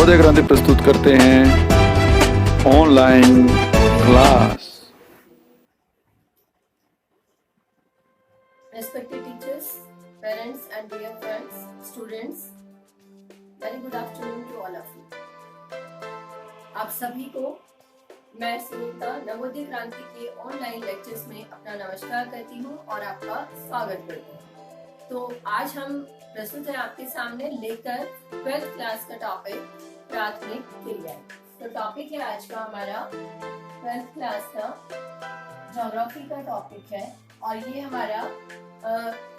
नवोदय क्रांति प्रस्तुत करते हैं online class. Respected teachers, parents and dear friends, students, very good afternoon to all of you. आप सभी को मैं सुनीता नवोदय क्रांति के ऑनलाइन लेक्चर्स में अपना नमस्कार करती हूँ और आपका स्वागत करती हूँ। तो आज हम प्रस्तुत है आपके सामने लेकर 12th क्लास का टॉपिक प्राथमिक क्रियाएं। तो टॉपिक है आज का हमारा 12th क्लास का ज्योग्राफी का टॉपिक है और ये हमारा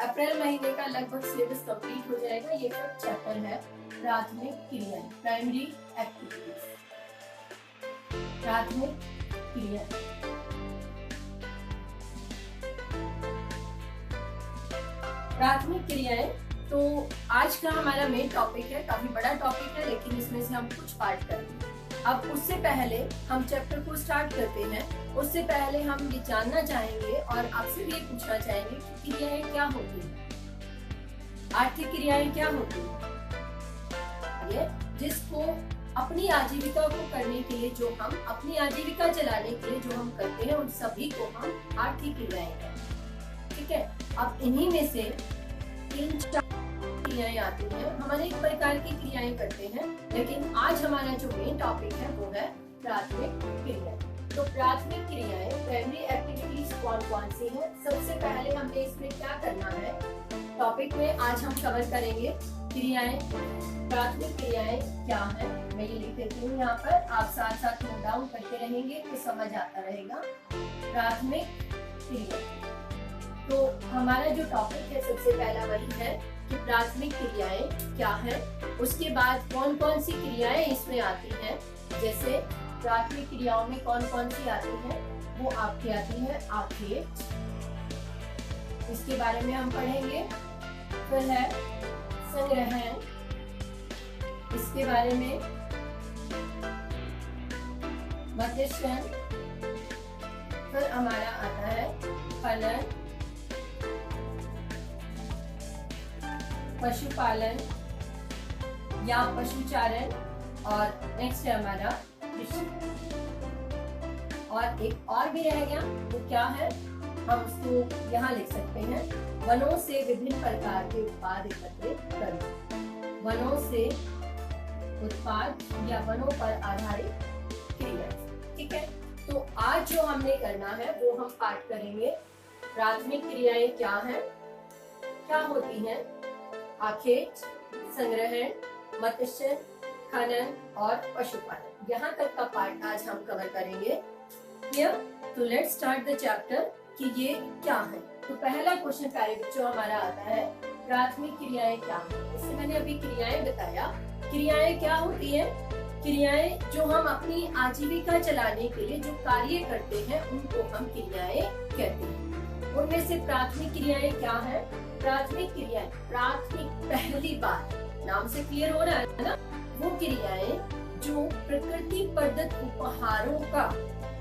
अप्रैल महीने का लगभग सिलेबस कंप्लीट हो जाएगा। ये फर्स्ट चैप्टर है प्राथमिक क्रियाएं, प्राइमरी एक्टिविटीज। प्राथमिक क्रियाएं, प्राथमिक क्रियाएं तो आज का हमारा मेन टॉपिक है। काफी बड़ा टॉपिक है लेकिन इसमें से हम कुछ पार्ट करेंगे। अब उससे पहले हम चैप्टर को स्टार्ट करते हैं। उससे पहले हम ये जानना चाहेंगे और आपसे भी पूछना चाहेंगे कि क्रियाएं क्या होती हैं, आर्थिक क्रियाएं क्या होती हैं, जिसको अपनी आजीविका को करने के लिए जो हम अपनी आजीविका चलाने के लिए जो हम करते हैं उन सभी को हम आर्थिक क्रियाएं कहते हैं। ठीक है, अब इन्हीं में से 3-4 क्रियाएं आती हैं। हम अनेक प्रकार की क्रियाएं करते हैं लेकिन आज हमारा जो मेन टॉपिक है वो है प्राथमिक क्रियाएं। तो प्राथमिक क्रियाएं, प्राइमरी एक्टिविटीज कौन कौन सी हैं? सबसे पहले हमने इसमें क्या करना है टॉपिक में आज हम कवर करेंगे क्रियाएं। प्राथमिक क्रियाएं क्या है मैं ये लिख देती हूँ यहाँ पर, आप साथ साथ नोट डाउन करते रहेंगे तो समझ आता रहेगा। प्राथमिक क्रिया तो हमारा जो टॉपिक है सबसे पहला वही है कि प्राथमिक क्रियाएं क्या है। उसके बाद कौन कौन सी क्रियाएं इसमें आती हैं, जैसे प्राथमिक क्रियाओं में कौन कौन सी आती हैं, वो आपकी आती है आखेट, इसके बारे में हम पढ़ेंगे। फिर है संग्रहण, इसके बारे में मत्स्य, फिर हमारा आता है फलन, पशुपालन या पशुचारण और नेक्स्ट है हमारा कृषि। और एक और भी रह गया, वो क्या है हम उसको यहाँ लिख सकते हैं, वनों से विभिन्न प्रकार के उत्पाद एकत्रित करना। वनों से उत्पाद या वनों पर आधारित क्रिया। ठीक है, तो आज जो हमने करना है वो हम पाठ करेंगे प्राथमिक क्रियाएं क्या है, क्या होती हैं, आखेट, संग्रहण, मत्स्य, खनन और पशुपालन। यहाँ तक का पार्ट आज हम कवर करेंगे। तो लेट्स स्टार्ट द चैप्टर कि ये क्या है। तो पहला क्वेश्चन प्यारे बच्चों हमारा आता है प्राथमिक क्रियाएं क्या है। इससे मैंने अभी क्रियाएं बताया। क्रियाएं क्या होती है? क्रियाएं जो हम अपनी आजीविका चलाने के लिए जो कार्य करते हैं उनको हम क्रियाएं कहते हैं। उनमें से प्राथमिक क्रियाएं क्या है? प्राथमिक क्रियाएं, प्राथमिक पहली बार नाम से क्लियर हो रहा है ना, वो क्रियाएं जो प्रकृति प्रदत्त उपहारों का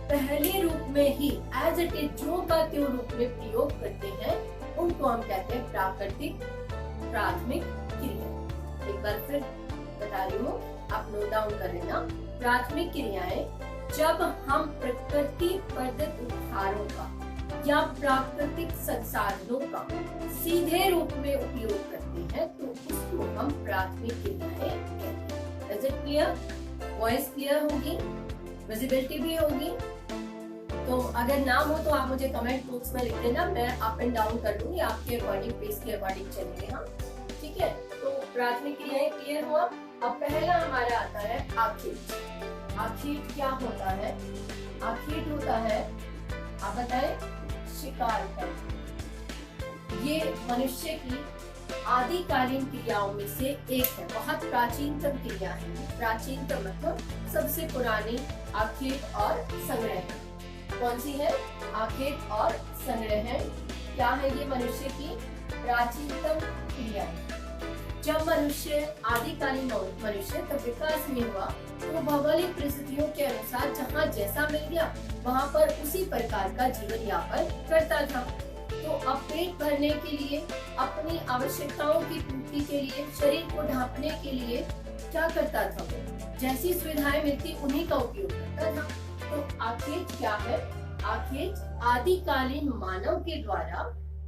पहले रूप में ही एज इट इज जो का त्यों रूप में प्रयोग करते हैं उनको हम कहते हैं प्राथमिक क्रिया। एक बार फिर बता रही हूँ, आप नोट डाउन कर लेना। प्राथमिक क्रियाएं जब हम प्रकृति प्रदत्त उपहारों का या प्राकृतिक संसाधनों का सीधे रूप में उपयोग करते हैं तो उसको हम प्राथमिक क्रियाएं कहते हैं। Is it clear? Voice clear होगी, विजिबिलिटी भी होगी। तो अगर ना हो तो आप मुझे कमेंट बॉक्स में लिख देना, मैं अप एंड डाउन कर दूंगी, आपके अकॉर्डिंग पेज के अकॉर्डिंग चलेंगे हम। ठीक है, तो प्राथमिक क्रियाएं क्लियर हुआ। अब पहला हमारा आता है आखेट। आखेट क्या होता है? आखेट होता है, आप बताएं, शिकार करना। ये मनुष्य की आदिकालीन क्रियाओं में से एक है, बहुत प्राचीनतम क्रिया है। प्राचीनतम मतलब सबसे पुरानी आखेट और संग्रहण। कौन सी है? आखेट और संग्रहण। क्या है ये? मनुष्य की प्राचीनतम क्रिया है। जब मनुष्य आदिकालीन मनुष्य तब विकास में हुआ तो भौगोलिक परिस्थितियों के अनुसार जहाँ जैसा मिल गया वहाँ पर उसी प्रकार का जीवन यापन करता था। तो अब पेट भरने के लिए, अपनी आवश्यकताओं की पूर्ति के लिए, शरीर को ढांपने के लिए क्या करता था वो, जैसी सुविधाएं मिलती उन्हीं का उपयोग करता था। तो आखेट क्या है? आखेट आदिकालीन मानव के द्वारा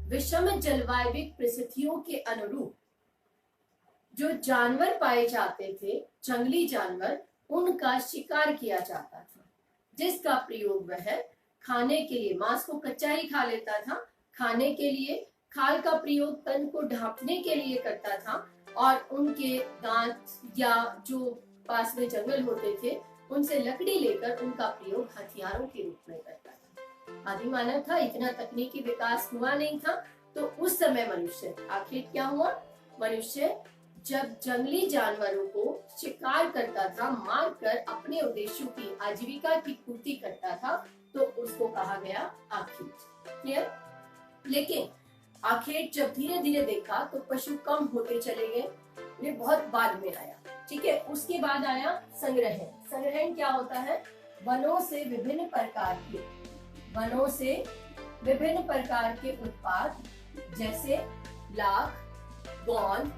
विषम जलवायु परिस्थितियों के अनुरूप जो जानवर पाए जाते थे, जंगली जानवर, उनका शिकार किया जाता था, जिसका प्रयोग वह खाने के लिए, मांस को कच्चा ही खा लेता था, खाने के लिए, खाल का प्रयोग तन को ढांपने के लिए करता था, और उनके दांत या जो पास में जंगल होते थे उनसे लकड़ी लेकर उनका प्रयोग हथियारों के रूप में करता था। आदि मानव था, इतना तकनीकी विकास हुआ नहीं था, तो उस समय मनुष्य, आखिर क्या हुआ? मनुष्य जब जंगली जानवरों को शिकार करता था, मारकर अपने उद्देश्यों की, आजीविका की पूर्ति करता था, तो उसको कहा गया आखेट। क्लियर? लेकिन आखेट जब धीरे धीरे देखा तो पशु कम होते चले गए, ये बहुत बाद में आया। ठीक है, उसके बाद आया संग्रहण। संग्रहण क्या होता है? वनों से विभिन्न प्रकार के उत्पाद जैसे लाख, गोंद,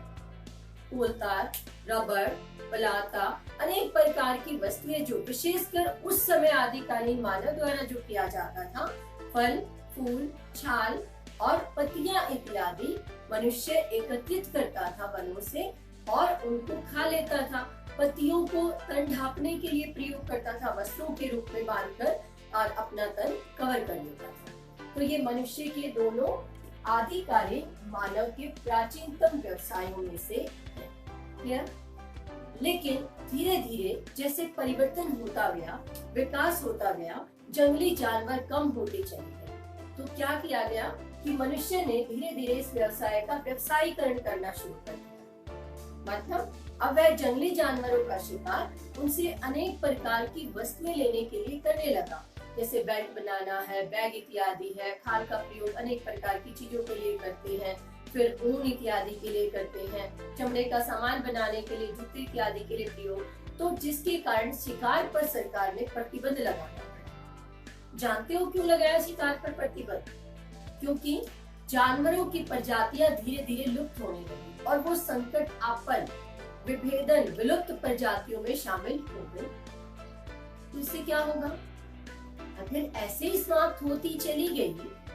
कोलतार, रबर, पलाता, अनेक प्रकार की वस्तुएं जो विशेषकर उस समय आदिकालीन मानव द्वारा जो किया जाता था, फल, फूल, छाल और पत्तियां इत्यादि मनुष्य एकत्रित करता था वनों से और उनको खा लेता था। पत्तियों को तन ढांपने के लिए प्रयोग करता था, वस्त्रों के रूप में बांधकर, और अपना तन कवर कर लेता था। तो ये मनुष्य के दोनों आदिकालीन मानव के प्राचीनतम व्यवसायों में से है। लेकिन धीरे धीरे जैसे परिवर्तन होता गया, विकास होता गया, जंगली जानवर कम होते चले गए, तो क्या किया गया कि मनुष्य ने धीरे धीरे इस व्यवसाय का व्यवसायीकरण करना शुरू कर दिया। मतलब अब वह जंगली जानवरों का शिकार उनसे अनेक प्रकार की वस्तुएं लेने के लिए करने लगा, जैसे बेल्ट बनाना है, बैग इत्यादि है, खाल का प्रयोग अनेक प्रकार की चीजों के लिए करते हैं, फिर ऊन इत्यादि के लिए करते हैं, चमड़े का सामान बनाने के लिए, जूते इत्यादि के लिए प्रयोग। तो जिसके कारण शिकार पर सरकार ने प्रतिबंध लगाया। जानते हो क्यों लगाया शिकार पर प्रतिबंध? क्योंकि जानवरों की प्रजातियां धीरे धीरे लुप्त होने लगी और वो संकट आपन, विभेदन, विलुप्त प्रजातियों में शामिल हो गई। तो इससे क्या होगा? अगर ऐसे ही समाप्त होती चली गई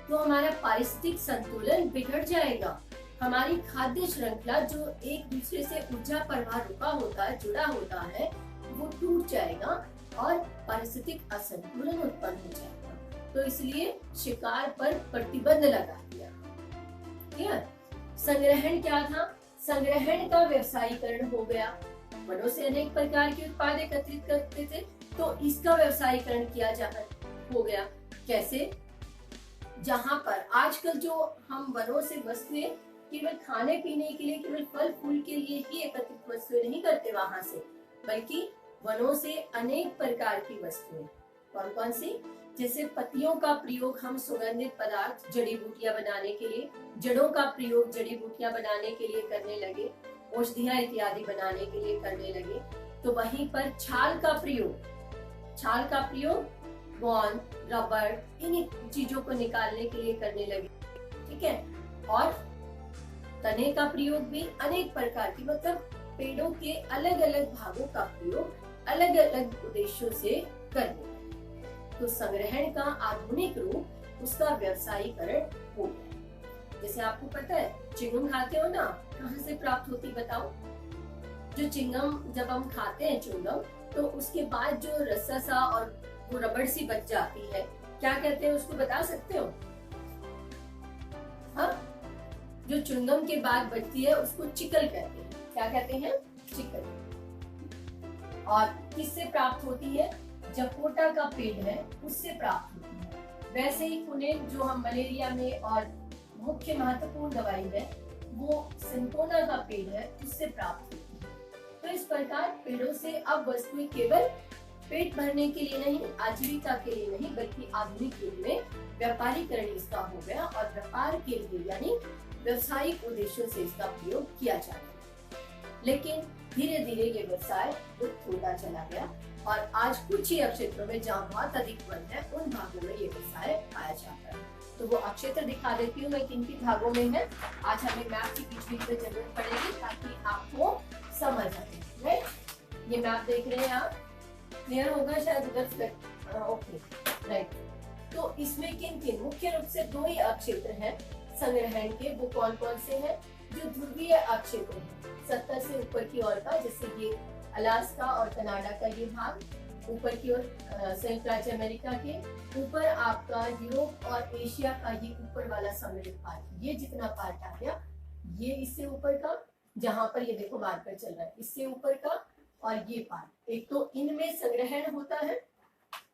तो हमारा पारिस्थितिक संतुलन बिगड़ जाएगा। हमारी खाद्य श्रृंखला जो एक दूसरे से ऊर्जा प्रवाह रुका होता है, जुड़ा होता है, वो टूट जाएगा और पारिस्थितिक असंतुलन उत्पन्न हो जाएगा। तो इसलिए शिकार पर प्रतिबंध लगा दिया। क्लियर? संग्रहण क्या था? संग्रहण का व्यवसायीकरण हो गया। वनों से अनेक प्रकार के उत्पाद एकत्रित करते थे, तो इसका व्यवसायीकरण किया हो गया। कैसे? जहाँ पर आजकल जो हम वनों से वस्तुएं केवल खाने पीने के लिए, केवल फल फूल के लिए ही एकत्रित वस्तुएं नहीं करते वहां से, बल्कि वनों से अनेक प्रकार की वस्तुएं। कौन कौन सी? जैसे पत्तियों का प्रयोग हम सुगंधित पदार्थ, जड़ी बूटियां बनाने के लिए, जड़ों का प्रयोग जड़ी बूटियां बनाने के लिए करने लगे, औषधियां इत्यादि बनाने के लिए करने लगे। तो वहीं पर छाल का प्रयोग गोंद, रबर, इन चीजों को निकालने के लिए करने लगे। ठीक है? और तने का प्रयोग भी अनेक प्रकार की, मतलब पेड़ों के अलग अलग भागों का प्रयोग अलग अलग उद्देश्यों से करने लगे। तो संग्रहण का आधुनिक रूप उसका व्यवसायीकरण हो गया। जैसे आपको पता है चिंगम खाते हो ना, कहाँ से प्राप्त होती बताओ? जो चिंगम जब हम खाते हैं च्युइंगम, तो उसके बाद जो रस्सा सा और वो रबड़ सी बच जाती है, क्या कहते हैं उसको, बता सकते हो? हाँ, जो च्युइंगम के बाद बचती है उसको चिकल कहते हैं। क्या कहते हैं? चिकल। और किससे प्राप्त होती है? जपोटा का पेड़ है उससे प्राप्त होती है। वैसे ही कुनेन जो हम मलेरिया में और मुख्य महत्वपूर्ण दवाई है, वो सिंकोना का पेड़ है उससे प्राप्त होती है। तो इस प्रकार पेड़ों से अब वस्तुएं केवल पेट भरने के लिए नहीं, आजीविका के लिए नहीं, बल्कि आधुनिक युग में व्यापारीकरण इसका हो गया और व्यापार के लिए यानी व्यवसायिक उद्देश्यों से इसका प्रयोग किया जाता है। लेकिन धीरे धीरे ये व्यवसाय लुप्त होता चला गया और आज कुछ ही क्षेत्रों में जहाँ बहुत अधिक वन है, उन भागों में ये व्यवसाय पाया जाता है। तो वो क्षेत्र दिखा देती हूँ मैं किन किन भागों में है। आज हमें मैप की बीच बीच में जरूरत पड़ेगी ताकि आपको समझ आए। ये मैप देख रहे हैं आप, क्लियर होगा शायद उधर से। Okay right. तो इसमें किन किन मुख्य रूप से दो ही अक्षेत्र हैं संग्रहण के, वो कौन कौन से हैं? जो ध्रुवीय अक्षेत्र है 70 से ऊपर की ओर का, जैसे ये अलास्का और कनाडा का ये भाग, ऊपर की ओर संयुक्त राज्य अमेरिका के, ऊपर आपका यूरोप और एशिया का ये ऊपर वाला सम्मिलित पार्ट, ये जितना पार्ट आ गया, ये इससे ऊपर का, जहां पर ये देखो मार्कर चल रहा है, इससे ऊपर का, और ये पार्ट, एक तो इनमें संग्रहण होता है।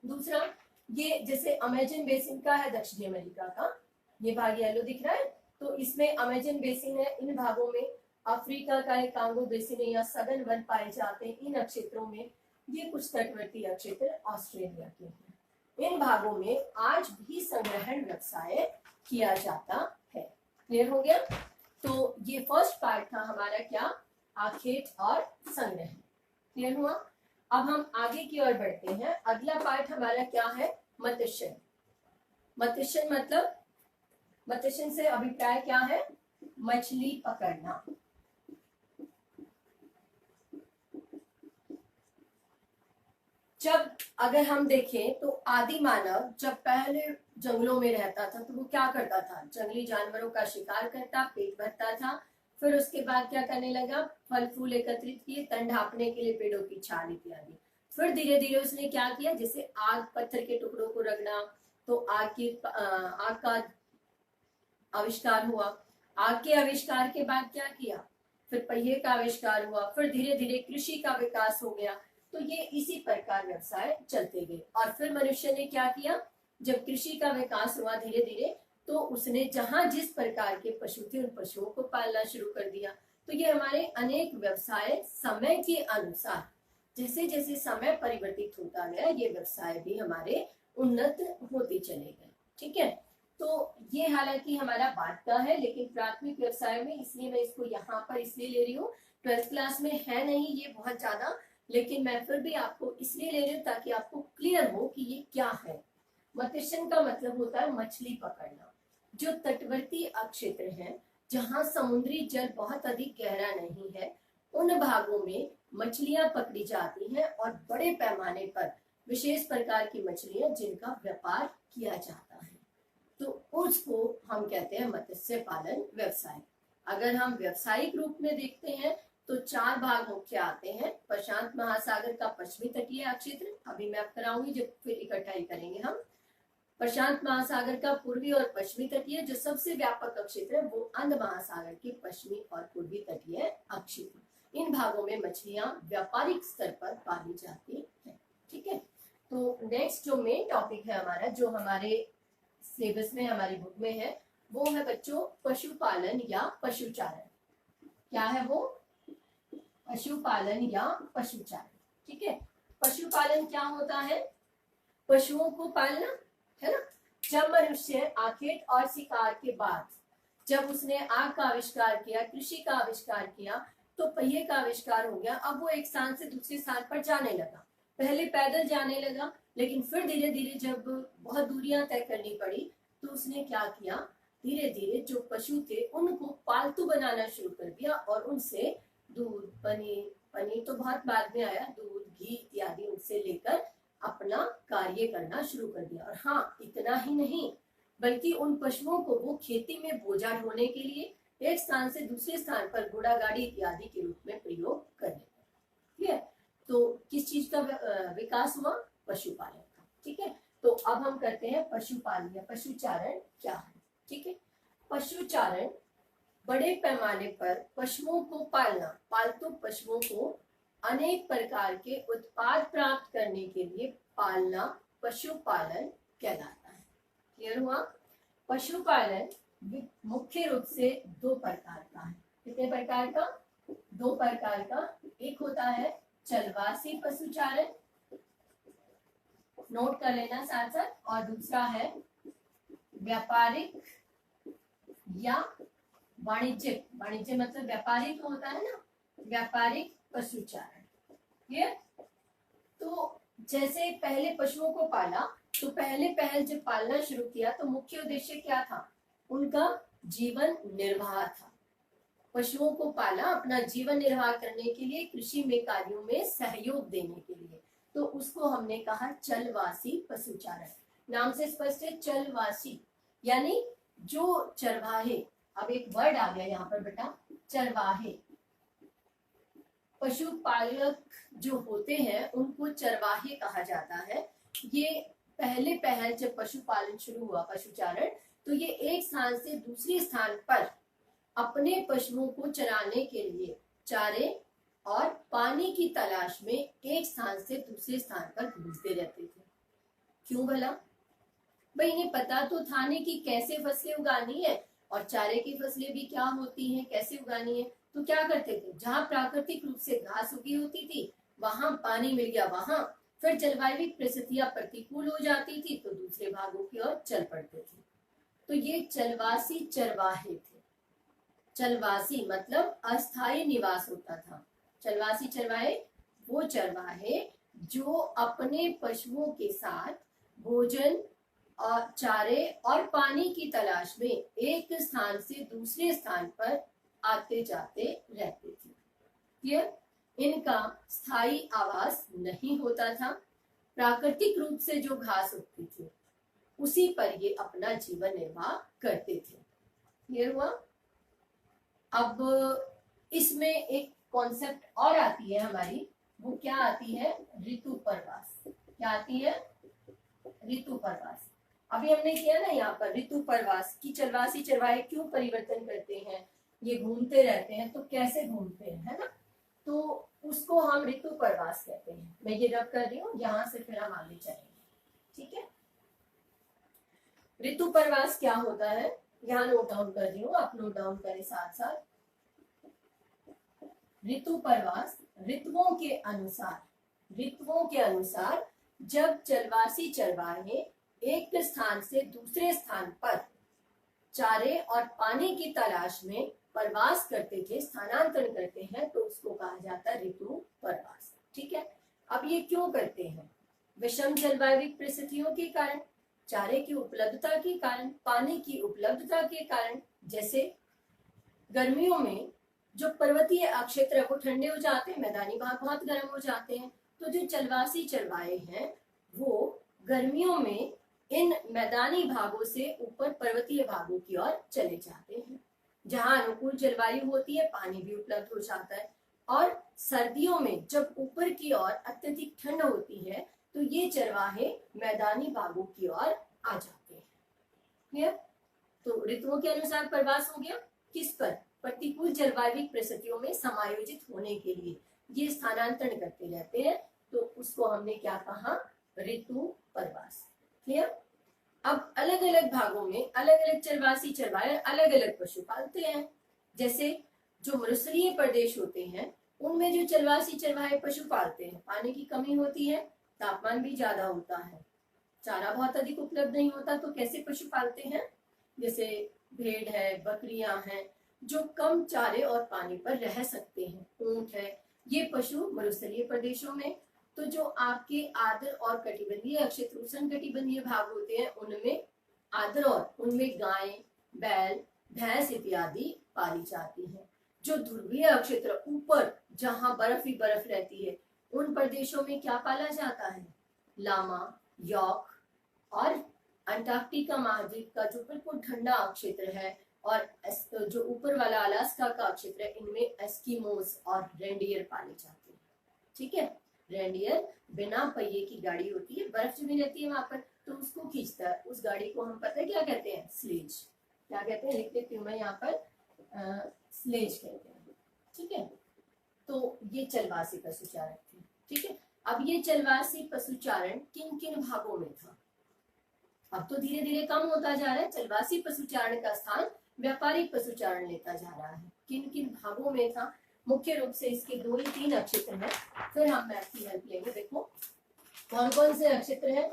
दूसरा ये जैसे अमेजन बेसिन का है दक्षिणी अमेरिका का, ये भाग येलो दिख रहा है, तो इसमें अमेजन बेसिन है। इन भागों में अफ्रीका का एक कांगो बेसिन या सघन वन पाए जाते हैं। इन क्षेत्रों में ये कुछ तटवर्ती क्षेत्र ऑस्ट्रेलिया के हैं। इन भागों में आज भी संग्रहण व्यवसाय किया जाता है। क्लियर हो गया? तो ये फर्स्ट पार्ट था हमारा, क्या? आखेट और संग्रहण। क्लियर हुआ? अब हम आगे की ओर बढ़ते हैं। अगला पार्ट हमारा क्या है? मत्स्यन। मत्स्यन मतलब, मत्स्यन से अभिप्राय क्या है? मछली पकड़ना। जब अगर हम देखें तो आदि मानव जब पहले जंगलों में रहता था तो वो क्या करता था? जंगली जानवरों का शिकार करता, पेट भरता था। फिर उसके बाद क्या करने लगा? फल फूल एकत्रित किए, तन ढांपने के लिए पेड़ों की छाल इत्यादि। फिर धीरे धीरे उसने क्या किया? जैसे आग, पत्थर के टुकड़ों को रगड़ा, तो आग का आविष्कार हुआ। आग के आविष्कार के बाद क्या किया? फिर पहिए का आविष्कार हुआ। फिर धीरे धीरे कृषि का विकास हो गया। तो ये इसी प्रकार व्यवसाय चलते गए। और फिर मनुष्य ने क्या किया? जब कृषि का विकास हुआ धीरे धीरे, तो उसने जहां जिस प्रकार के पशु थे उन पशुओं को पालना शुरू कर दिया। तो ये हमारे अनेक व्यवसाय समय के अनुसार, जैसे जैसे समय परिवर्तित होता गया, ये व्यवसाय भी हमारे उन्नत होते चले गए। ठीक है, तो ये हालांकि हमारा बात का है, लेकिन प्राथमिक व्यवसाय में, इसलिए मैं इसको यहाँ पर इसलिए ले रही हूँ, 12th क्लास में है नहीं ये बहुत ज्यादा, लेकिन मैं फिर भी आपको इसलिए ले रही हूँ ताकि आपको क्लियर हो कि ये क्या है। मत्स्यन का मतलब होता है मछली पकड़ना। जो तटवर्ती क्षेत्र हैं, जहाँ समुद्री जल बहुत अधिक गहरा नहीं है, उन भागों में मछलियां पकड़ी जाती हैं और बड़े पैमाने पर विशेष प्रकार की मछलियां जिनका व्यापार किया जाता है, तो उसको हम कहते हैं मत्स्य पालन व्यवसाय। अगर हम व्यावसायिक रूप में देखते हैं तो 4 भाग मुख्य आते हैं। प्रशांत महासागर का पश्चिमी तटीय क्षेत्र, अभी मैं कराऊंगी जब फिर इकट्ठा ही करेंगे हम। प्रशांत महासागर का पूर्वी और पश्चिमी तटीय, जो सबसे व्यापक क्षेत्र है वो अंध महासागर के पश्चिमी और पूर्वी तटीय क्षेत्र। इन भागों में मछलियां व्यापारिक स्तर पर पाली जाती है। ठीक है, तो नेक्स्ट जो मेन टॉपिक है हमारा, जो हमारे सिलेबस में, हमारी बुक में है, वो है बच्चों पशुपालन या पशुचारण। क्या है वो? पशुपालन या पशुचारण। ठीक है, पशुपालन क्या होता है? पशुओं को पालना, है ना। जब मनुष्य आखेट और शिकार के बाद, जब उसने आग का आविष्कार किया, कृषि का आविष्कार किया, तो पहिए का आविष्कार हो गया। अब वो एक स्थान से दूसरे स्थान पर जाने लगा। पहले पैदल जाने लगा, लेकिन फिर धीरे धीरे जब बहुत दूरियां तय करनी पड़ी, तो उसने क्या किया? धीरे धीरे जो पशु थे उनको पालतू बनाना शुरू कर दिया और उनसे दूध, पनीर तो बहुत बाद में आया, दूध, घी इत्यादि उनसे लेकर अपना कार्य करना शुरू कर दिया। और हाँ, इतना ही नहीं, बल्कि उन पशुओं को वो खेती में बोझा ढोने के लिए एक स्थान से दूसरे स्थान पर घोड़ा गाड़ी इत्यादि के रूप में प्रयोग करने लगे। ठीक है, तो किस चीज का विकास हुआ? पशुपालन का। ठीक है, तो अब हम करते हैं पशुपालन या पशुचारण क्या है। ठीक है, पशुचारण बड़े पैमाने पर पशुओं को पालना, पालतू पशुओं को अनेक प्रकार के उत्पाद प्राप्त करने के लिए पालना पशुपालन कहलाता है। क्लियर हुआ? पशुपालन मुख्य रूप से 2 प्रकार का है। कितने प्रकार का? 2 प्रकार का। एक होता है चलवासी पशुचारण, नोट कर लेना साथ साथ, और दूसरा है व्यापारिक या वाणिज्यिक। वाणिज्य मतलब व्यापारिक होता है ना, व्यापारिक पशुचारण। क्लियर? तो जैसे पहले पशुओं को पाला, तो पहल जब पालना शुरू किया तो मुख्य उद्देश्य क्या था? उनका जीवन निर्वाह था। पशुओं को पाला अपना जीवन निर्वाह करने के लिए, कृषि में कार्यों में सहयोग देने के लिए। तो उसको हमने कहा चलवासी पशुचारण। नाम से स्पष्ट है, चलवासी यानी जो चरवाहे। अब एक वर्ड आ गया यहाँ पर बेटा, चरवाहे। पशुपालक जो होते हैं उनको चरवाहे कहा जाता है। ये पहल जब पशुपालन शुरू हुआ, पशुचारण, तो ये एक स्थान से दूसरे स्थान पर अपने पशुओं को चराने के लिए चारे और पानी की तलाश में एक स्थान से दूसरे स्थान पर घूमते रहते थे। क्यों भला? भाई इन्हें पता तो था नहीं कि कैसे फसलें उगानी है और चारे की फसलें भी क्या होती हैं, कैसे उगानी है। तो क्या करते थे, जहाँ प्राकृतिक रूप से घास उगी होती थी वहां पानी मिल गया, वहां फिर जलवायु परिस्थितियां प्रतिकूल हो जाती थी तो दूसरे भागों की ओर चल पड़ते थे। तो ये चलवासी चरवाहे थे। चलवासी मतलब अस्थायी निवास होता था। चलवासी चरवाहे वो चरवाहे जो अपने पशुओं के साथ भोजन और चारे और पानी की तलाश में एक स्थान से दूसरे स्थान पर आते जाते रहते थे। क्लियर? इनका स्थायी आवास नहीं होता था। प्राकृतिक रूप से जो घास उगती थी उसी पर ये अपना जीवन निर्वाह करते थे। क्लियर हुआ? अब इसमें एक कॉन्सेप्ट और आती है हमारी, वो क्या आती है, ऋतु परवास। क्या आती है? ऋतु परवास। अभी हमने किया ना यहाँ पर ऋतु परवास की चलवासी चरवाहे क्यों परिवर्तन करते हैं, ये घूमते रहते हैं, तो कैसे घूमते हैं, है ना? तो उसको हम ऋतु परवास कहते हैं। मैं ये रब कर रही हूँ, यहाँ से फिर हम आगे चलेंगे। ठीक है? ऋतु परवास क्या होता है, यहाँ नोट डाउन कर रही हूँ, आप नोट डाउन करें साथ साथ। ऋतु परवास ऋतुओं के अनुसार जब चलवासी चरवाहे एक स्थान से दूसरे स्थान पर चारे और पानी की तलाश में प्रवास करते थे, स्थानांतरण करते हैं, तो उसको कहा जाता है ऋतु परवास। ठीक है? अब ये क्यों करते हैं? विषम जलवायु परिस्थितियों के कारण, चारे की उपलब्धता के कारण, पानी की उपलब्धता के कारण। जैसे गर्मियों में जो पर्वतीय क्षेत्र है वो ठंडे हो जाते हैं, मैदानी भाग बहुत गर्म हो जाते हैं। तो जो चलवासी चरवाहे हैं वो गर्मियों में इन मैदानी भागों से ऊपर पर्वतीय भागों की ओर चले जाते हैं, जहां अनुकूल जलवायु होती है, पानी भी उपलब्ध हो जाता है। और सर्दियों में जब ऊपर की ओर अत्यधिक ठंड होती है तो ये चरवाहे मैदानी भागों की ओर आ जाते हैं। क्लियर? तो ऋतुओं के अनुसार प्रवास हो गया, किस पर? प्रतिकूल जलवायु परिस्थितियों में समायोजित होने के लिए ये स्थानांतरण करते रहते हैं, तो उसको हमने क्या कहा, ऋतु प्रवास। क्लियर? अब अलग अलग भागों में अलग अलग चरवासी चरवाहे अलग अलग पशु पालते हैं। जैसे जो मरुस्थलीय प्रदेश होते हैं उनमें जो चरवासी चरवाहे पशु पालते हैं, पानी की कमी होती है, तापमान भी ज्यादा होता है, चारा बहुत अधिक उपलब्ध नहीं होता, तो कैसे पशु पालते हैं? जैसे भेड़ है, बकरियां हैं, जो कम चारे और पानी पर रह सकते हैं, ऊंट है, ये पशु मरुस्थलीय प्रदेशों में। तो जो आपके आर्द्र और कटिबंधीय क्षेत्र, उष्ण कटिबंधीय भाग होते हैं उनमें आर्द्र और उनमें गाय, बैल, भैंस इत्यादि पाली जाती है। जो ध्रुवीय क्षेत्र ऊपर जहां बर्फ ही बर्फ रहती है उन प्रदेशों में क्या पाला जाता है? लामा, यॉक और अंटार्कटिका महाद्वीप का जो बिल्कुल ठंडा क्षेत्र है और जो ऊपर वाला अलास्का का क्षेत्र है, इनमें एस्किमोस और रेंडियर पाले जाते हैं। ठीक है? रेंडियर बिना पहिए की गाड़ी होती है, बर्फ जमी रहती है वहां पर, तो उसको खींचता है। उस गाड़ी को हम पता है क्या कहते हैं? स्लेज। क्या कहते हैं? लिख देती हूँ मैं यहाँ पर, स्लेज कहते हैं। ठीक है? तो ये चलवासी पशुचारण थे। ठीक है? अब ये चलवासी पशुचारण किन किन भागों में था? अब तो धीरे धीरे कम होता जा रहा है। चलवासी पशुचारण का स्थान व्यापारिक पशुचारण लेता जा रहा है। किन किन भागों में था? मुख्य रूप से इसके 2 या 3 नक्षत्र हैं, फिर हम मैप की हेल्प लेंगे। देखो कौन कौन से नक्षत्र हैं।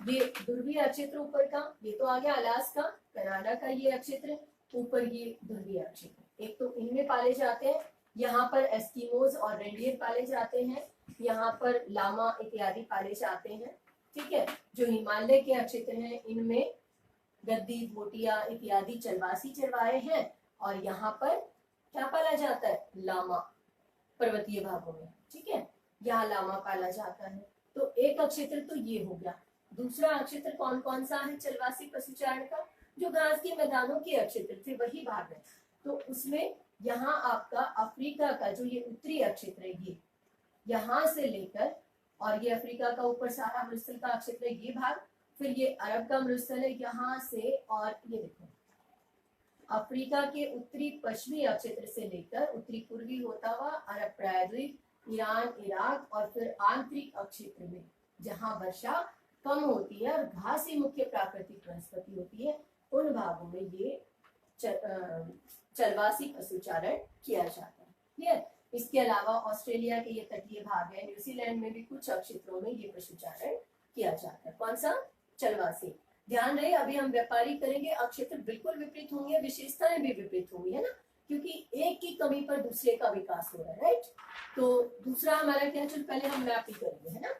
ये ध्रुवीय नक्षत्र ऊपर का, ये तो आ गया अलास्का, कनाडा का ये नक्षत्र, ऊपर ये ध्रुवीय नक्षत्र। एक तो इनमें पाले जाते हैं, यहाँ पर एस्किमोज और रेंडियर पाले जाते हैं, यहाँ पर लामा इत्यादि पाले जाते हैं। ठीक है? जो हिमालय के नक्षत्र हैं इनमें गद्दी, भोटिया इत्यादि चलवासी चरवाहे हैं, और यहाँ पर क्या पाला जाता है? लामा, पर्वतीय भागों में, ठीक है, यहाँ लामा पाला जाता है। तो एक अक्षेत्र तो ये हो गया। दूसरा अक्षेत्र कौन कौन सा है चलवासी पशुचारण का? जो घास के मैदानों के अक्षेत्र थे वही भाग है। तो उसमें यहाँ आपका अफ्रीका का जो ये उत्तरी अक्षेत्र है, ये यहाँ से लेकर, और ये अफ्रीका का ऊपर सारा मरुस्थल का क्षेत्र है ये भाग, फिर ये अरब का मरुस्थल है यहाँ से, और ये देखो अफ्रीका के उत्तरी पश्चिमी क्षेत्र से लेकर उत्तरी पूर्वी होता हुआ अरब प्रायद्वीप, ईरान, इराक, और फिर आंतरिक क्षेत्र में जहाँ वर्षा कम होती है और घास ही मुख्य प्राकृतिक वनस्पति होती है, उन भागों में ये चलवासी पशुचारण किया जाता है। क्लियर? इसके अलावा ऑस्ट्रेलिया के ये तटीय भाग है, न्यूजीलैंड में भी कुछ क्षेत्रों में ये पशुचारण किया जाता है। कौन सा? चलवासी। ध्यान रहे, अभी हम व्यापारी करेंगे, क्षेत्र बिल्कुल विपरीत होंगे, विशेषताएं भी विपरीत होंगी, है ना, क्योंकि एक की कमी पर दूसरे का विकास हो रहा है, राइट। तो दूसरा हमारा क्या, चल पहले हम मैप ही करेंगे, है ना।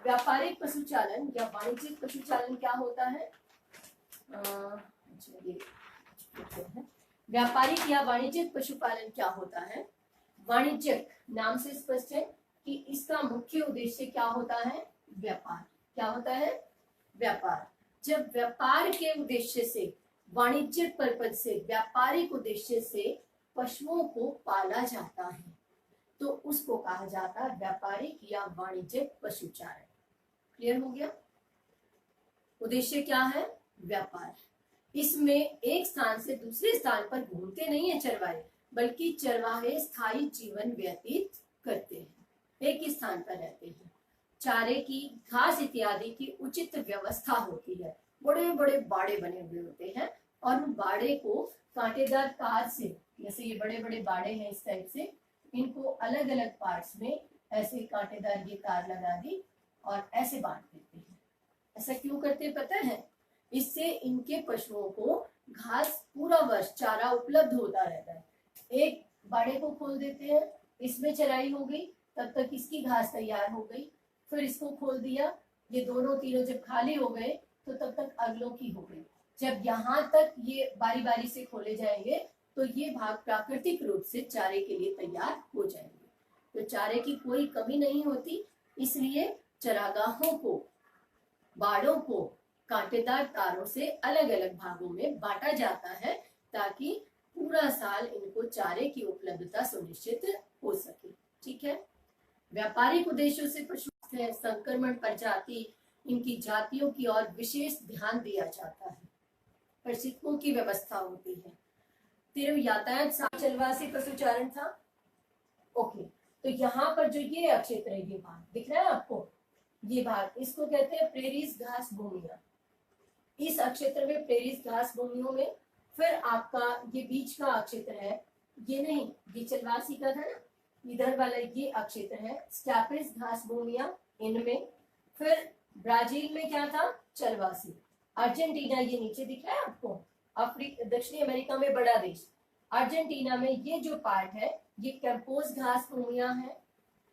व्यापारिक पशुचालन या वाणिज्यिक पशुचालन क्या होता है? व्यापारिक या वाणिज्यिक पशुपालन क्या होता है? वाणिज्यिक नाम से स्पष्ट है कि इसका मुख्य उद्देश्य क्या होता है? व्यापार। क्या होता है? व्यापार। जब व्यापार के उद्देश्य से, वाणिज्यिक पर्पज से, व्यापारिक उद्देश्य से पशुओं को पाला जाता है तो उसको कहा जाता है व्यापारिक या वाणिज्यिक पशुचारण। क्लियर हो गया? उद्देश्य क्या है? व्यापार। इसमें एक स्थान से दूसरे स्थान पर घूमते नहीं है चरवाहे, बल्कि चरवाहे स्थायी जीवन व्यतीत करते हैं, एक ही स्थान पर रहते हैं। चारे की, घास इत्यादि की उचित व्यवस्था होती है। बड़े बड़े बाड़े बने हुए होते हैं और उन बाड़े को कांटेदार तार से, जैसे ये बड़े बड़े बाड़े हैं इस टाइप से, इनको अलग अलग पार्ट्स में ऐसे कांटेदार ये तार लगा दी और ऐसे बांट देते हैं। ऐसा क्यों करते हैं पता है? इससे इनके पशुओं को घास पूरा वर्ष चारा उपलब्ध होता रहता है। एक बाड़े को खोल देते हैं, इसमें चराई हो गई, तब तक इसकी घास तैयार हो गई, फिर इसको खोल दिया, ये दोनों तीनों जब खाली हो गए तो तब तक अगलों की हो गई। जब यहाँ तक ये बारी बारी से खोले जाएंगे तो ये भाग प्राकृतिक रूप से चारे के लिए तैयार हो जाएंगे। तो चारे की कोई कमी नहीं होती, इसलिए चरागाहों को, बाड़ों को कांटेदार तारों से अलग अलग भागों में बांटा जाता है ताकि पूरा साल इनको चारे की उपलब्धता सुनिश्चित हो सके। ठीक है। व्यापारिक उद्देश्यों से पशु संक्रमण प्रजाति, इनकी जातियों की ओर विशेष ध्यान दिया जाता है। प्रशिक्षकों की व्यवस्था होती है। तीव्र यातायात चलवासी पशुचारण था। ओके, तो यहाँ पर जो ये क्षेत्र है, ये भाग दिख रहा है आपको, ये भाग, इसको कहते हैं प्रेरीज घास भूमियां। इस क्षेत्र में प्रेरीज घास भूमियों में फिर आपका ये बीच का क्षेत्र है, ये नहीं, ये चलवासी का था ना, इधर वाला ये क्षेत्र है स्टैपिस घास भूमियां, इनमें। फिर ब्राजील में क्या था? चलवासी। अर्जेंटीना, ये नीचे दिख रहा है आपको, अफ्रीका, दक्षिणी अमेरिका में बड़ा देश अर्जेंटीना में ये जो पार्ट है ये कैंपोस घास भूमियां है।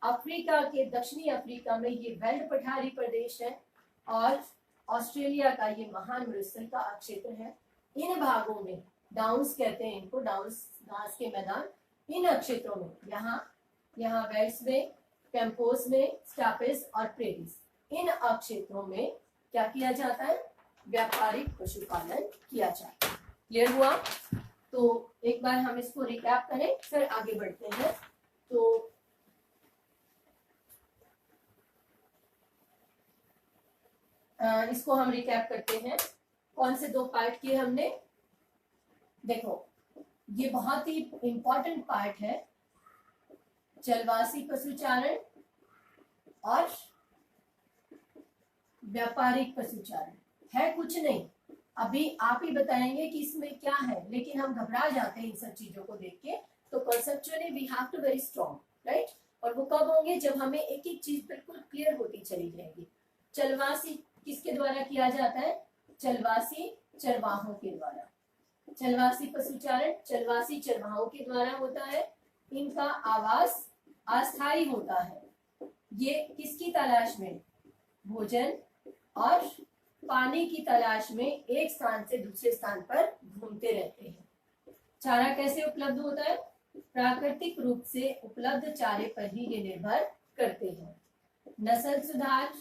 अफ्रीका के, दक्षिणी अफ्रीका में ये वेल्ड पठारी प्रदेश है, और ऑस्ट्रेलिया का ये महान मरुस्थल का क्षेत्र है। इन भागों में डाउन्स कहते हैं इनको, डाउन्स घास के मैदान, इन क्षेत्रों में यहाँ वेल्ड्स में, कैंपोस में, स्टैपिस और प्रेरीज, इन क्षेत्रों में क्या किया जाता है? व्यापारिक पशुपालन किया जाता है। क्लियर हुआ? तो एक बार हम इसको रिकैप करें, फिर आगे बढ़ते हैं। तो इसको हम रिकैप करते हैं। कौन से दो पार्ट किए हमने? देखो, ये बहुत ही इंपॉर्टेंट पार्ट है, चलवासी पशुचारण और व्यापारिक पशुचारण। है कुछ नहीं, अभी आप ही बताएंगे कि इसमें क्या है, लेकिन हम घबरा जाते हैं इन सब चीजों को देख के। तो conceptually we have to very strong, right. और वो कब होंगे? जब हमें एक एक चीज बिल्कुल क्लियर होती चली जाएगी। चलवासी किसके द्वारा किया जाता है? चलवासी चरवाहों के द्वारा। चलवासी पशुचारण चलवासी चरवाहों के द्वारा होता है। इनका आवास अस्थायी होता है। ये किसकी तलाश में? भोजन और पानी की तलाश में एक स्थान से दूसरे स्थान पर घूमते रहते हैं। चारा कैसे उपलब्ध होता है? प्राकृतिक रूप से उपलब्ध चारे पर ही ये निर्भर करते हैं। नस्ल सुधार,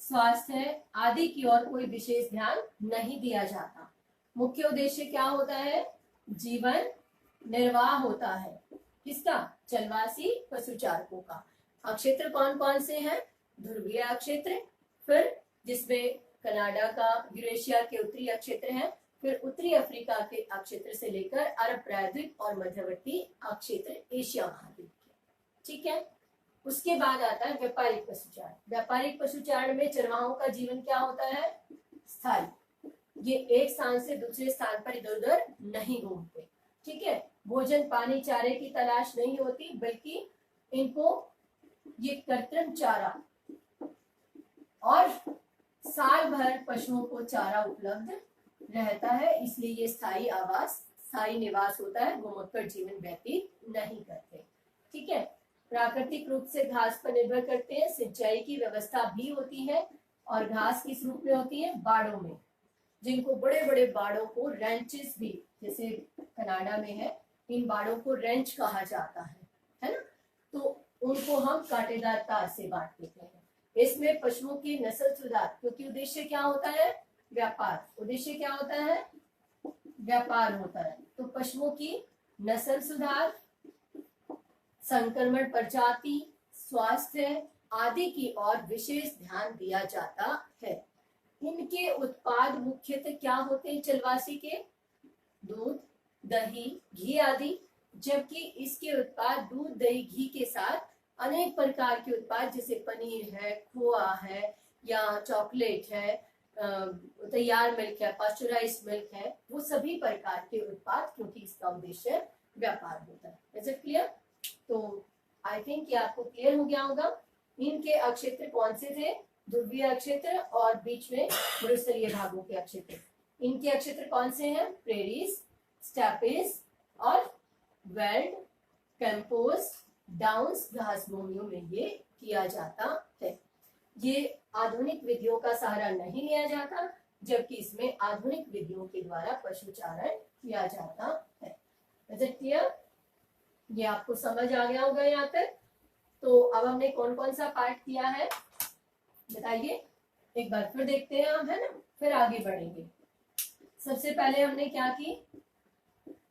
स्वास्थ्य आदि की ओर कोई विशेष ध्यान नहीं दिया जाता। मुख्य उद्देश्य क्या होता है? जीवन निर्वाह होता है। किसका? चलवासी पशुचारकों का। अक्षेत्र कौन कौन से हैं? ध्रुवीय अक्षेत्र, फिर जिसमें कनाडा का, यूरेशिया के उत्तरी अक्षेत्र है, फिर उत्तरी अफ्रीका के अक्षेत्र से लेकर अरब प्रायद्वीप और मध्यवर्ती अक्षेत्र एशिया महाद्वीप के। ठीक है। उसके बाद आता है व्यापारिक पशुचारण। व्यापारिक पशुचारण में चरवाहों का जीवन क्या होता है? स्थायी। ये एक स्थान से दूसरे स्थान पर इधर उधर नहीं घूमते। ठीक है। भोजन, पानी, चारे की तलाश नहीं होती, बल्कि इनको ये कृत्रिम चारा और साल भर पशुओं को चारा उपलब्ध रहता है, इसलिए ये स्थायी आवास, स्थायी निवास होता है, घुमक्कड़ जीवन व्यतीत नहीं करते। ठीक है। प्राकृतिक रूप से घास पर निर्भर करते हैं। सिंचाई की व्यवस्था भी होती है, और घास किस रूप में होती है? बाड़ों में, जिनको बड़े बड़े बाड़ों को रेंचेस भी, जैसे कनाडा में है, इन बाड़ों को रेंच कहा जाता है ना। तो उनको हम कांटेदार तार से बांट देते हैं। इसमें पशुओं की नस्ल सुधार, क्योंकि उद्देश्य क्या होता है? व्यापार। उद्देश्य क्या होता है? व्यापार होता है। तो पशुओं की नस्ल सुधार, संक्रमण, प्रजाति, स्वास्थ्य आदि की ओर विशेष ध्यान दिया जाता है। इनके उत्पाद मुख्यतः क्या होते हैं चलवासी के? दूध, दही, घी आदि। जबकि इसके उत्पाद दूध, दही, घी के साथ अनेक प्रकार के उत्पाद, जैसे पनीर है, खोआ है, या चॉकलेट है, तैयार मिल्क है, पास्चराइज्ड मिल्क है, वो सभी प्रकार के उत्पाद, क्योंकि इसका उद्देश्य व्यापार होता है। Is it clear? तो आई थिंक ये आपको क्लियर हो गया होगा। इनके अक्षेत्र कौन से थे? ध्रुवीय अक्षेत्र और बीच में मरुस्थलीय भागों के अक्षेत्र। इनके अक्षेत्र कौन से हैं? प्रेरीज, स्टेपेज और वेल्ड, कैंपोस, डाउन्स, घास भूमियों में ये किया जाता है। ये आधुनिक विधियों का सहारा नहीं लिया जाता, जबकि इसमें आधुनिक विधियों के द्वारा पशुचारण किया जाता है। Is it clear? ये आपको समझ आ गया होगा यहाँ तक। तो अब हमने कौन कौन सा पार्ट किया है बताइए, एक बार फिर देखते हैं हम, है ना, फिर आगे बढ़ेंगे। सबसे पहले हमने क्या की?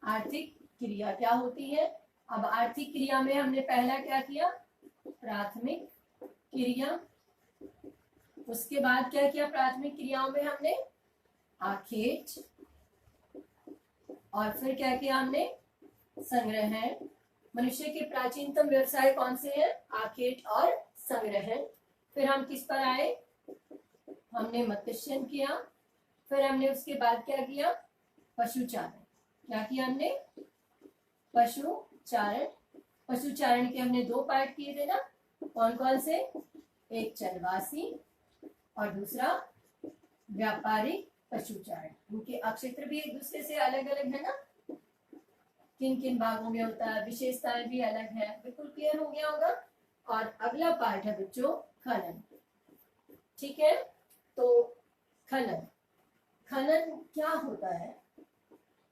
आर्थिक क्रिया क्या होती है। अब आर्थिक क्रिया में हमने पहला क्या किया? प्राथमिक क्रिया। उसके बाद क्या किया? प्राथमिक क्रियाओं में हमने आखेट, और फिर क्या किया हमने? संग्रहण। मनुष्य के प्राचीनतम व्यवसाय कौन से हैं? आखेट और संग्रहण। फिर हम किस पर आए? हमने मत्स्यन किया। फिर हमने उसके बाद क्या किया? पशुचारण। क्या किया हमने? पशुचारण। पशुचारण के हमने दो पार्ट किए थे ना, कौन कौन से? एक चरवासी और दूसरा व्यापारिक पशुचारण। उनके अक्षेत्र भी एक दूसरे से अलग अलग है ना, किन किन भागों में होता है, विशेषताएं भी अलग है। बिल्कुल क्लियर हो गया होगा। और अगला पार्ट है बच्चों खनन। ठीक है। तो खनन, खनन क्या होता है?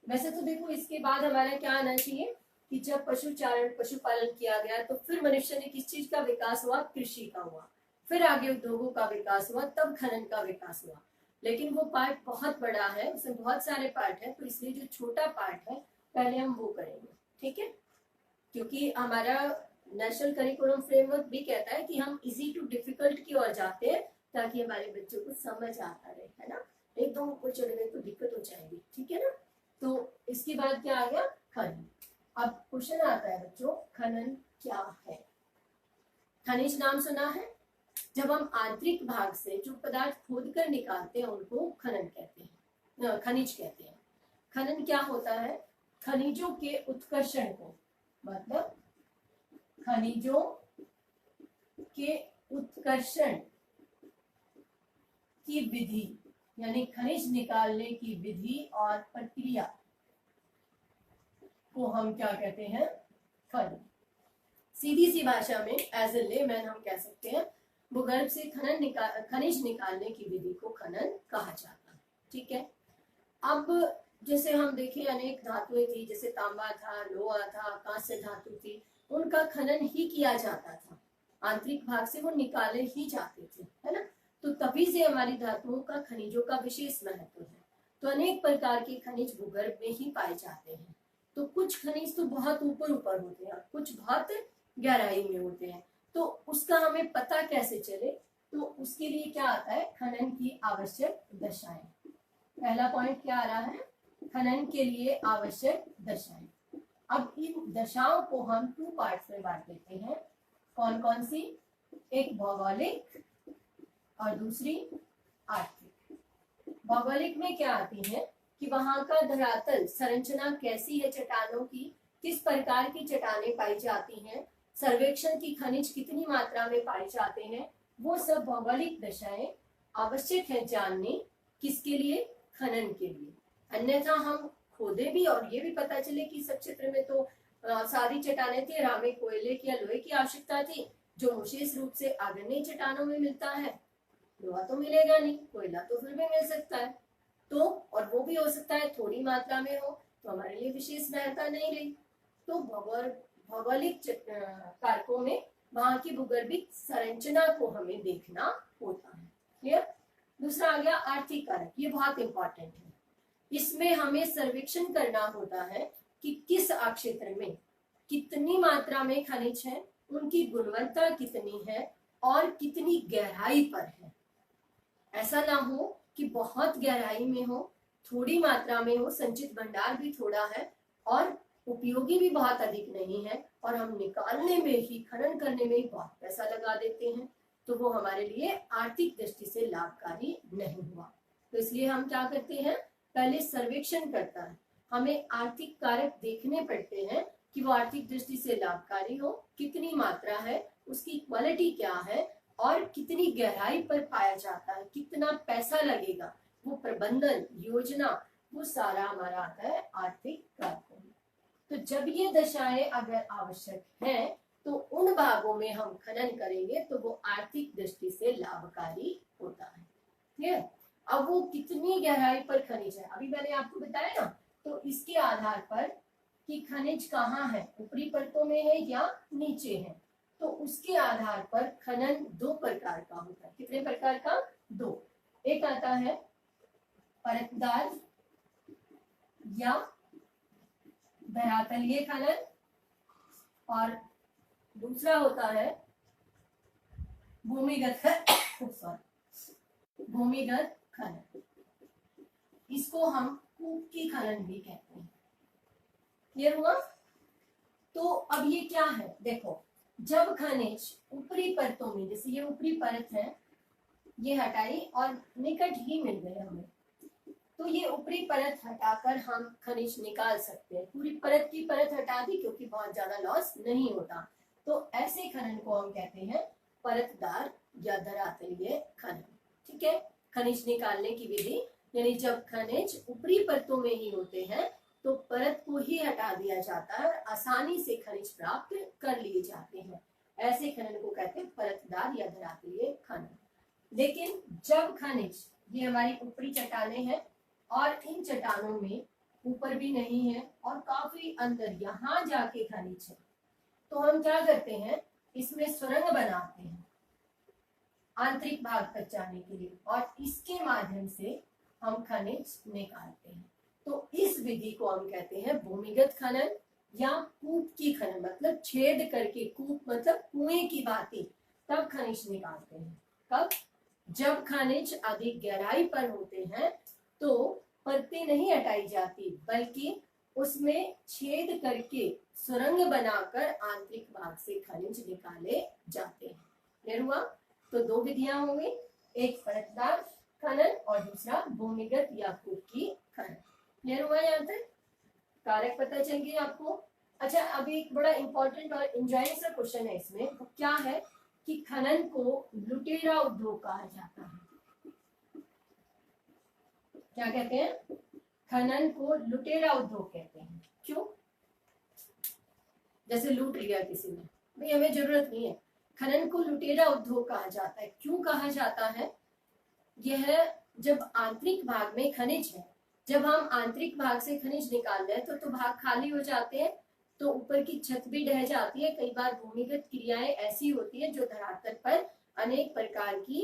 वैसे तो देखो, इसके बाद हमारा क्या आना चाहिए कि जब पशुचारण, पशुपालन किया गया, तो फिर मनुष्य ने किस चीज का विकास हुआ? कृषि का हुआ। फिर आगे उद्योगों का विकास हुआ, तब खनन का विकास हुआ। लेकिन वो पार्ट बहुत बड़ा है, उसमें बहुत सारे पार्ट है, तो इसलिए जो छोटा पार्ट है पहले हम वो करेंगे। ठीक है। क्योंकि हमारा नेशनल करिकुलम फ्रेमवर्क भी कहता है कि हम इजी टू डिफिकल्ट की ओर जाते हैं, ताकि हमारे बच्चों को समझ आता रहे, है ना। एक दो ऊपर चले गए तो दिक्कत हो जाएगी। ठीक है ना। तो इसके बाद क्या आ गया? खनन। अब क्वेश्चन आता है बच्चों, खनन क्या है? खनिज नाम सुना है? जब हम आंतरिक भाग से जो पदार्थ खोद कर निकालते हैं उनको खनन कहते हैं, खनिज कहते हैं। खनन क्या होता है? खनिजों के उत्कर्षण को, मतलब खनिजों के उत्कर्षण की विधि, यानी खनिज निकालने की विधि और प्रक्रिया को हम क्या कहते हैं? खनन। सीधी सी भाषा में एज ए लेमैन हम कह सकते हैं भूगर्भ से खनिज निकालने की विधि को खनन कहा जाता है। ठीक है। अब जैसे हम देखें अनेक धातुएं थी, जैसे तांबा था, लोहा था, कांस्य धातु थी, उनका खनन ही किया जाता था, आंतरिक भाग से वो निकाले ही जाते थे, है ना। तो तभी से हमारी धातुओं का, खनिजों का विशेष महत्व है। तो अनेक प्रकार के खनिज भूगर्भ में ही पाए जाते हैं। तो कुछ खनिज तो बहुत ऊपर ऊपर होते हैं, कुछ बहुत गहराई में होते हैं। तो उसका हमें पता कैसे चले, तो उसके लिए क्या आता है, खनन की आवश्यक दशाएं। पहला पॉइंट क्या आ रहा है, खनन के लिए आवश्यक दशाएं। अब इन दशाओं को हम 2 पार्ट्स में बांट देते हैं। कौन कौन सी, एक भौगोलिक और दूसरी आर्थिक। भौगोलिक में क्या आती है कि वहां का धरातल संरचना कैसी है, चट्टानों की किस प्रकार की चट्टानें पाई जाती हैं, सर्वेक्षण की खनिज कितनी मात्रा में पाए जाते हैं, वो सब भौगोलिक दशाएं आवश्यक है जानने, किसके लिए, खनन के लिए। अन्यथा हम खोदे भी और ये भी पता चले कि सब क्षेत्र में तो सारी चट्टानें थी, हमें कोयले की या लोहे की आवश्यकता थी, जो विशेष रूप से आग्नेय चट्टानों में मिलता है। लोहा तो मिलेगा नहीं, कोयला तो फिर भी मिल सकता है, तो और वो भी हो सकता है थोड़ी मात्रा में हो, तो हमारे लिए विशेष महत्ता नहीं रही। तो भौगोलिक कारकों में वहां की भूगर्भिक संरचना को हमें देखना होता है। क्लियर। दूसरा आ गया आर्थिक कारक, ये बहुत इंपॉर्टेंट है। इसमें हमें सर्वेक्षण करना होता है कि किस क्षेत्र में कितनी मात्रा में खनिज है, उनकी गुणवत्ता कितनी है और कितनी गहराई पर है। ऐसा ना हो कि बहुत गहराई में हो, थोड़ी मात्रा में हो, संचित भंडार भी थोड़ा है और उपयोगी भी बहुत अधिक नहीं है, और हम निकालने में ही, खनन करने में ही बहुत पैसा लगा देते हैं, तो वो हमारे लिए आर्थिक दृष्टि से लाभकारी नहीं हुआ। तो इसलिए हम क्या करते हैं, पहले सर्वेक्षण करता है, हमें आर्थिक कारक देखने पड़ते हैं कि वो आर्थिक दृष्टि से लाभकारी हो, कितनी मात्रा है, उसकी क्वालिटी क्या है और कितनी गहराई पर पाया जाता है, कितना पैसा लगेगा, वो प्रबंधन योजना, वो सारा हमारा आता है आर्थिक कारकों में। तो जब ये दशाएं अगर आवश्यक है तो उन भागों में हम खनन करेंगे तो वो आर्थिक दृष्टि से लाभकारी होता है। ठीक है। अब वो कितनी गहराई पर खनिज है, अभी मैंने आपको बताया ना, तो इसके आधार पर कि खनिज कहाँ है, ऊपरी परतों में है या नीचे है, तो उसके आधार पर खनन 2 प्रकार का होता है। कितने प्रकार का, 2। एक आता है परतदार या धरातलीय खनन और दूसरा होता है भूमिगत भूमिगत खनन। इसको हम कूप की खनन भी कहते हैं। क्लियर हुआ। तो अब ये क्या है, देखो, जब खनिज ऊपरी परतों में, जैसे ये ऊपरी परत है, ये हटाई और निकट ही मिल गए हमें, तो ये ऊपरी परत हटाकर हम खनिज निकाल सकते हैं। पूरी परत की परत हटा दी क्योंकि बहुत ज्यादा लॉस नहीं होता, तो ऐसे खनन को हम कहते हैं परतदार या धरातलीय खनन। ठीक है। खनिज निकालने की विधि, यानी जब खनिज ऊपरी परतों में ही होते हैं तो परत को ही हटा दिया जाता है और आसानी से खनिज प्राप्त कर लिए जाते हैं। ऐसे खनन को कहते हैं परतदार या धरातलीय खनन। लेकिन जब खनिज, ये हमारी ऊपरी चट्टानें हैं और इन चट्टानों में ऊपर भी नहीं है और काफी अंदर यहाँ जाके खनिज है, तो हम क्या करते हैं, इसमें सुरंग बनाते हैं आंतरिक भाग तक जाने के लिए और इसके माध्यम से हम खनिज निकालते हैं। तो इस विधि को हम कहते हैं भूमिगत खनन या कूप की खनन, मतलब छेद करके, कूप मतलब कुएं की भांति, तब खनिज निकालते हैं। कब, जब खनिज अधिक गहराई पर होते हैं तो परतें नहीं हटाई जाती बल्कि उसमें छेद करके सुरंग बनाकर आंतरिक भाग से खनिज निकाले जाते हैं। क्लियर हुआ। तो 2 विधियां होंगी, एक परतदार खनन और दूसरा भूमिगत या कूप की खनन। क्लियर हुआ यहाँ तक, कारक पता चल गए आपको। अच्छा, अभी एक बड़ा इंपॉर्टेंट और इंजॉइंग सा क्वेश्चन है इसमें, वो क्या है कि खनन को लुटेरा उद्योग कहा जाता है। क्या कहते हैं, खनन को लुटेरा उद्योग कहते हैं। क्यों, जैसे लूट लिया किसी ने, भाई हमें जरूरत नहीं है। खनन को लुटेरा उद्योग कहा जाता है। क्यों कहा जाता है, यह जब आंतरिक भाग में खनिज है जब हम आंतरिक भाग से खनिज निकाल रहे हैं तो भाग खाली हो जाते हैं, तो ऊपर की छत भी ढह जाती है। कई बार भूमिगत क्रियाएं ऐसी होती है जो धरातल पर अनेक प्रकार की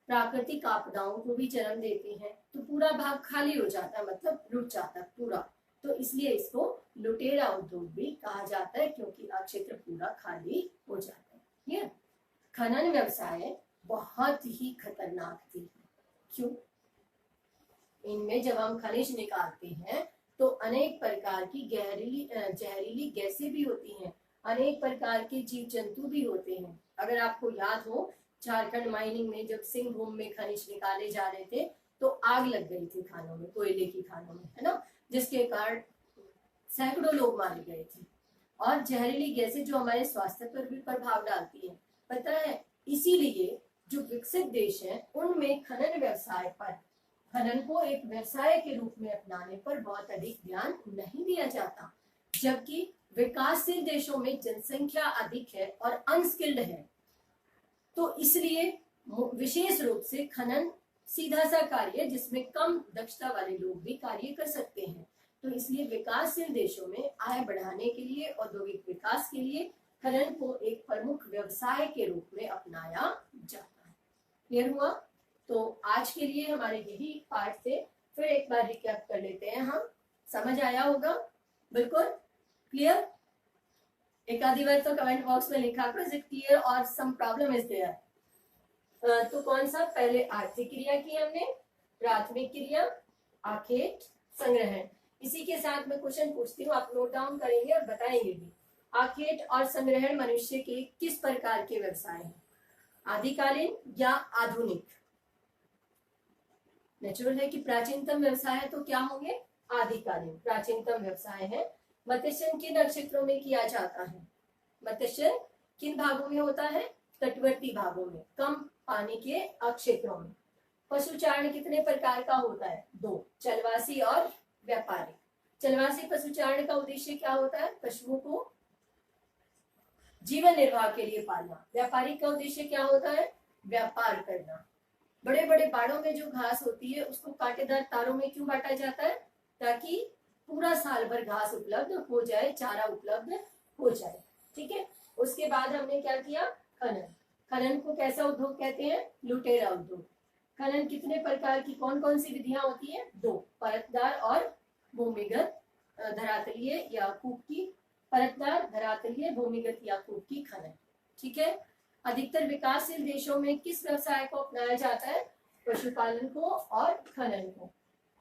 प्राकृतिक आपदाओं को भी जन्म देती हैं, तो पूरा भाग खाली हो जाता है, मतलब लुट जाता है पूरा। तो इसलिए इसको लुटेरा उद्योग भी कहा जाता है, क्योंकि क्षेत्र पूरा खाली हो जाता है। ये खनन व्यवसाय बहुत ही खतरनाक थी। क्यों? इनमें जब हम खनिज निकालते हैं तो अनेक प्रकार की जहरीली गैसें भी होती हैं, अनेक प्रकार के जीव जंतु भी होते हैं। अगर आपको याद हो, झारखंड माइनिंग में जब सिंहभूम में खनिज निकाले जा रहे थे तो आग लग गई थी खानों में, कोयले की खानों में, है ना, जिसके कारण सैकड़ों लोग मारे गए थे। और जहरीली गैसें जो हमारे स्वास्थ्य पर भी प्रभाव डालती है, पता है। इसीलिए जो विकसित देश हैं उनमें खनन को एक व्यवसाय के रूप में अपनाने पर बहुत अधिक ध्यान नहीं दिया जाता, जबकि विकासशील देशों में जनसंख्या अधिक है और अनस्किल्ड है, तो इसलिए विशेष रूप से खनन सीधा सा कार्य है जिसमें कम दक्षता वाले लोग भी कार्य कर सकते हैं। तो इसलिए विकासशील देशों में आय बढ़ाने के लिए, औद्योगिक विकास के लिए खनन को एक प्रमुख व्यवसाय के रूप में अपनाया जाता है। क्लियर हुआ? तो आज के लिए हमारे यही पार्ट से फिर एक बार रिकैप कर लेते हैं हम। समझ आया होगा? बिल्कुल क्लियर? एक आधी बार तो कमेंट बॉक्स में लिखा करो इज इट क्लियर और सम प्रॉब्लम इज देयर। तो कौन सा? पहले आर्थिक क्रिया की हमने, प्राथमिक क्रिया, आखेट, संग्रहण। इसी के साथ मैं क्वेश्चन पूछती हूँ, आप नोट डाउन करेंगे और बताएंगे भी। आखेट और संग्रहण मनुष्य के किस प्रकार के व्यवसाय हैं? आदिकालीन या आधुनिक? नेचुरल है कि प्राचीनतम व्यवसाय है, तो क्या होंगे? आदिकालीन प्राचीनतम व्यवसाय है। मत्स्य किन नक्षत्रों में किया जाता है? मत्स्य किन भागों में होता है? तटवर्ती भागों में, कम पानी के क्षेत्रों में। पशुचारण कितने प्रकार का होता है? 2, चलवासी और व्यापारिक। चलवासी पशुचारण का उद्देश्य क्या होता है? पशुओं को जीवन निर्वाह के लिए पालना। व्यापारिक का उद्देश्य क्या होता है? व्यापार करना। बड़े बड़े बाड़ों में जो घास होती है उसको कांटेदार तारों में क्यों बांटा जाता है? ताकि पूरा साल भर घास उपलब्ध हो जाए, चारा उपलब्ध हो जाए। ठीक है। उसके बाद हमने क्या किया? खनन। खनन को कैसा उद्योग कहते हैं? लुटेरा उद्योग। खनन कितने प्रकार की, कौन कौन सी विधियां होती है? 2, परतदार और भूमिगत, धरातलीय या कूप की। परतदार, धरातलीय, भूमिगत या कूप की खनन। ठीक है। अधिकतर विकासशील देशों में किस व्यवसाय को अपनाया जाता है? पशुपालन को और खनन को।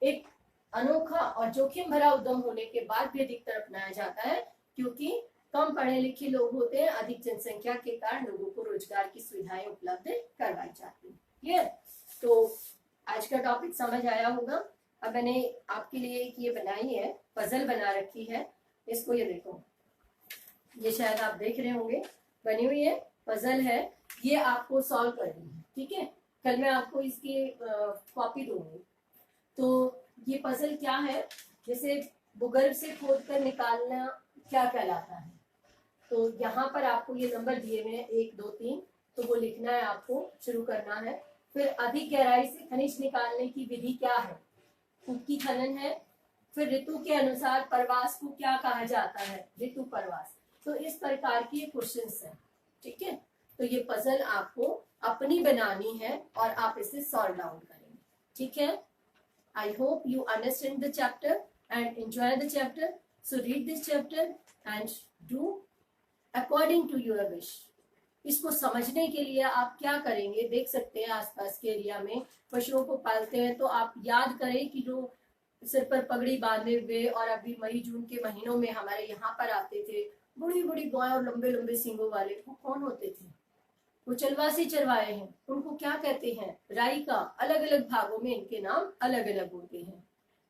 एक अनोखा और जोखिम भरा उद्यम होने के बाद भी अधिकतर अपनाया जाता है, क्योंकि कम पढ़े लिखे लोग होते हैं, अधिक जनसंख्या के कारण लोगों को रोजगार की सुविधाएं उपलब्ध करवाई जाती है। क्लियर? तो आज का टॉपिक समझ आया होगा। अब मैंने आपके लिए एक ये बनाई है, पजल बना रखी है, इसको ये देखो, ये शायद आप देख रहे होंगे, बनी हुई है, पजल है, ये आपको सॉल्व करनी है। ठीक है। कल मैं आपको इसकी कॉपी दूंगी। तो ये पजल क्या है? जैसे भूगर्भ से खोद कर निकालना क्या कहलाता है? तो यहाँ पर आपको ये नंबर दिए हुए हैं 1, 2, 3, तो वो लिखना है, आपको शुरू करना है। फिर अधिक गहराई से खनिज निकालने की विधि क्या है? कुकी खनन है। फिर ऋतु के अनुसार प्रवास को क्या कहा जाता है? ऋतु प्रवास। तो इस प्रकार की क्वेश्चंस हैं। ठीक है। तो ये पजल आपको अपनी बनानी है और आप इसे सॉल्व डाउन करेंगे। ठीक है। I hope you understand the chapter and enjoy the chapter. So read this chapter and do according to your wish. इसको समझने के लिए आप क्या करेंगे? देख सकते हैं आसपास के एरिया में पशुओं को पालते हैं, तो आप याद करें कि जो सिर पर पगड़ी बांधे हुए और अभी मई जून के महीनों में हमारे यहाँ पर आते थे बड़ी बड़ी गाय और लंबे लंबे सींगों वाले, वो कौन होते थे? वो चलवासी चरवाए हैं। उनको क्या कहते हैं? राई का। अलग अलग भागों में इनके नाम अलग अलग होते हैं।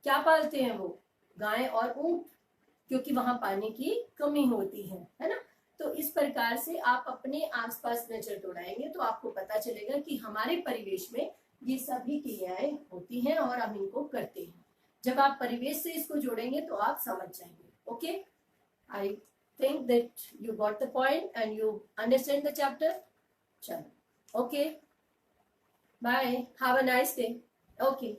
क्या पालते हैं वो? गाय और ऊंट, क्योंकि वहां पानी की कमी होती है ना। तो इस प्रकार से आप अपने आसपास नजर दौड़ाएंगे तो आपको पता चलेगा कि हमारे परिवेश में ये सभी क्रियाएं होती हैं और हम इनको करते हैं। जब आप परिवेश से इसको जोड़ेंगे तो आप समझ जाएंगे। Okay, I think that you got the point and you understand the chapter. चलो, okay, bye, have a nice day. Okay.